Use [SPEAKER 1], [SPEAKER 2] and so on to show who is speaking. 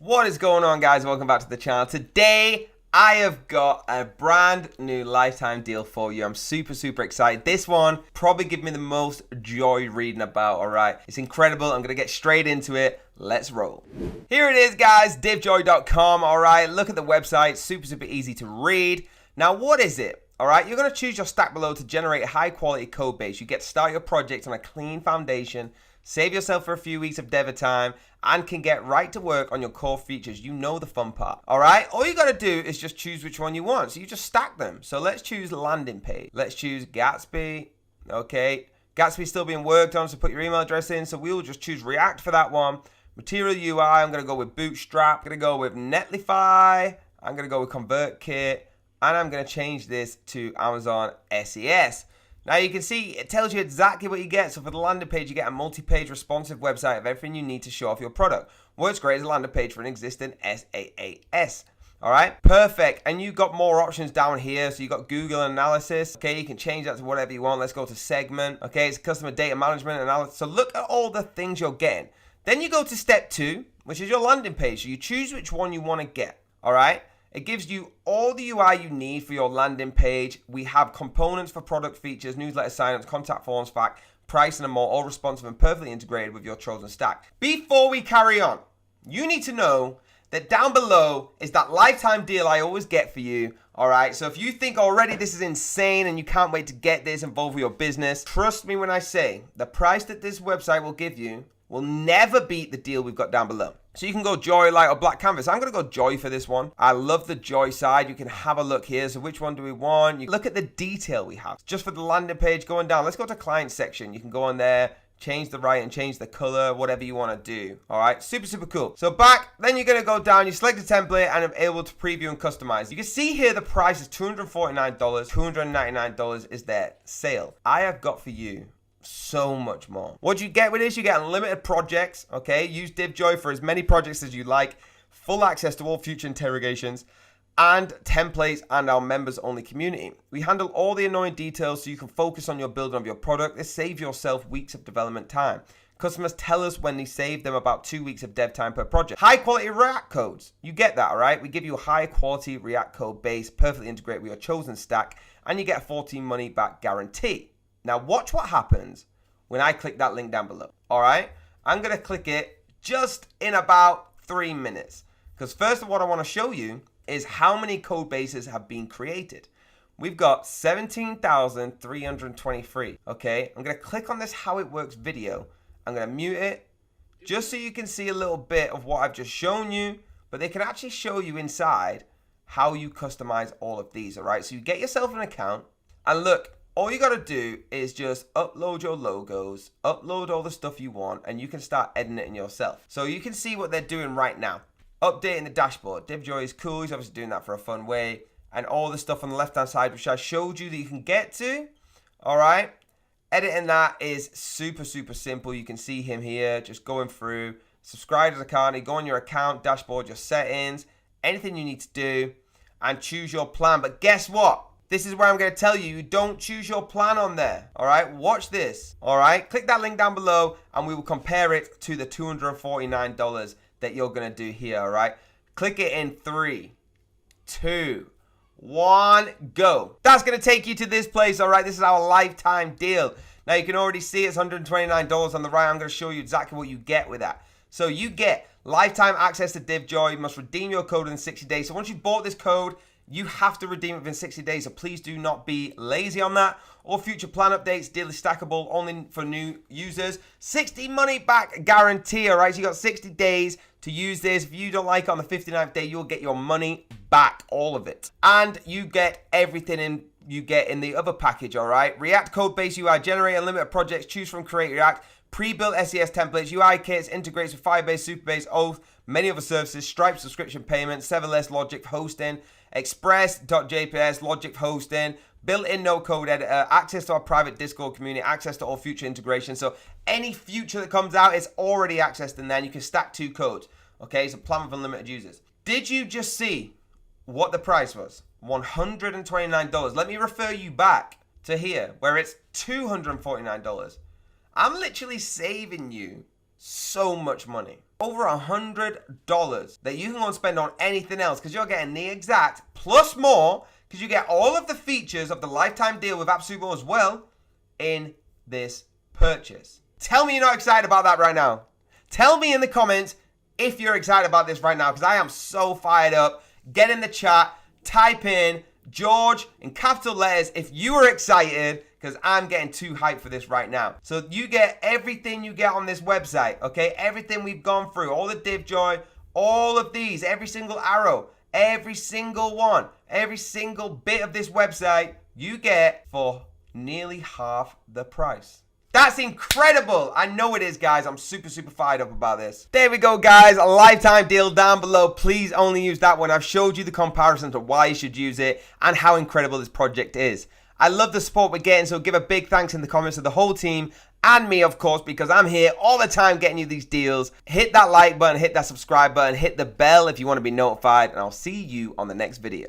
[SPEAKER 1] What is going on, guys? Welcome back to the channel. Today I have got a brand new lifetime deal for you. I'm super excited. This one probably give me the most joy reading about. All right, it's incredible. I'm gonna get straight into it. Let's roll. Here it is, guys. Divjoy.com. All right, look at the website. Super easy to read. Now, what is it? All right, you're gonna choose your stack below to generate a high quality code base. You get to start your project on a clean foundation, save yourself for a few weeks of dev time, and can get right to work on your core features. You know the fun part. All right, all you got to do is just choose which one you want. So you just stack them. So let's choose landing page. Let's choose Gatsby. Okay, Gatsby's still being worked on, so put your email address in. So we'll just choose React for that one. Material UI, I'm going to go with Bootstrap. I'm going to go with Netlify. I'm going to go with ConvertKit. And I'm going to change this to Amazon SES. Now you can see it tells you exactly what you get. So for the landing page, you get a multi-page responsive website of everything you need to show off your product. Works great as a landing page for an existing SaaS. All right, perfect. And you got more options down here. So you got Google Analysis. Okay, you can change that to whatever you want. Let's go to segment. Okay, it's customer data management analysis. So look at all the things you're getting. Then you go to step 2, which is your landing page. So you choose which one you want to get. All right. It gives you all the UI you need for your landing page. We have components for product features, newsletter signups, contact forms, fact, pricing, and more, all responsive and perfectly integrated with your chosen stack. Before we carry on, you need to know that down below is that lifetime deal I always get for you. All right, so if you think already this is insane and you can't wait to get this involved with your business, trust me when I say the price that this website will give you will never beat the deal we've got down below. So you can go Joy, Light, or Black Canvas. I'm going to go Joy for this one. I love the Joy side. You can have a look here. So which one do we want? You look at the detail we have. Just for the landing page going down, let's go to client section. You can go on there, change the right and change the color, whatever you want to do. All right, super cool. So back, then you're going to go down, you select the template, and I'm able to preview and customize. You can see here the price is $249, $299 is their sale. I have got for you so much more. What you get with this, you get unlimited projects. Okay, use Divjoy for as many projects as you like, full access to all future interrogations, and templates, and our members only community. We handle all the annoying details so you can focus on your building of your product. This saves yourself weeks of development time. Customers tell us when they save them about 2 weeks of dev time per project. High quality React codes, you get that. All right, we give you a high quality React code base, perfectly integrated with your chosen stack, and you get a 14 money back guarantee. Now watch what happens when I click that link down below. All right, I'm gonna click it just in about 3 minutes, because first of all, what I want to show you is how many code bases have been created. We've got 17,323. Okay, I'm gonna click on this how it works video. I'm gonna mute it just so you can see a little bit of what I've just shown you, but they can actually show you inside how you customize all of these. All right, so you get yourself an account, and look, all you got to do is just upload your logos, upload all the stuff you want, and you can start editing it yourself. So you can see what they're doing right now. Updating the dashboard. Divjoy is cool. He's obviously doing that for a fun way. And all the stuff on the left-hand side, which I showed you that you can get to. All right. Editing that is super simple. You can see him here just going through. Subscribe to the account. You go on your account, dashboard, your settings, anything you need to do, and choose your plan. But guess what? This is where I'm going to tell you, don't choose your plan on there. All right, watch this. All right, click that link down below and we will compare it to the $249 that you're going to do here. All right, click it in 3, 2, 1, go. That's going to take you to this place. All right, this is our lifetime deal. Now you can already see it's $129 on the right. I'm going to show you exactly what you get with that. So you get lifetime access to Divjoy. You must redeem your code within 60 days. So once you bought this code, you have to redeem it within 60 days, so please do not be lazy on that. All future plan updates, deal is stackable, only for new users. 60 money back guarantee, all right? So you got 60 days to use this. If you don't like it on the 59th day, you'll get your money back, all of it. And you get everything you get in the other package, all right? React Codebase UI, generate unlimited projects, choose from Create React, pre-built SES templates, UI kits, integrates with Firebase, Superbase, Auth, many other services, Stripe subscription payments, serverless logic hosting, Express.js, logic hosting, built-in no-code editor, access to our private Discord community, access to all future integrations. So any future that comes out is already accessed in there, and you can stack 2 codes. Okay, it's a plan with unlimited users. Did you just see what the price was? $129. Let me refer you back to here, where it's $249. I'm literally saving you so much money. over $100 that you can go and spend on anything else because you're getting the exact plus more because you get all of the features of the lifetime deal with AppSumo as well in this purchase. Tell me you're not excited about that right now. Tell me in the comments if you're excited about this right now because I am so fired up. Get in the chat, type in George in capital letters if you are excited because I'm getting too hyped for this right now. So you get everything you get on this website, okay? Everything we've gone through, all the Divjoy, all of these, every single arrow, every single one, every single bit of this website you get for nearly half the price. That's incredible. I know it is, guys. I'm super fired up about this. There we go, guys. A lifetime deal down below. Please only use that one. I've showed you the comparison to why you should use it and how incredible this project is. I love the support we're getting, so give a big thanks in the comments to the whole team and me, of course, because I'm here all the time getting you these deals. Hit that like button, hit that subscribe button, hit the bell if you want to be notified, and I'll see you on the next video.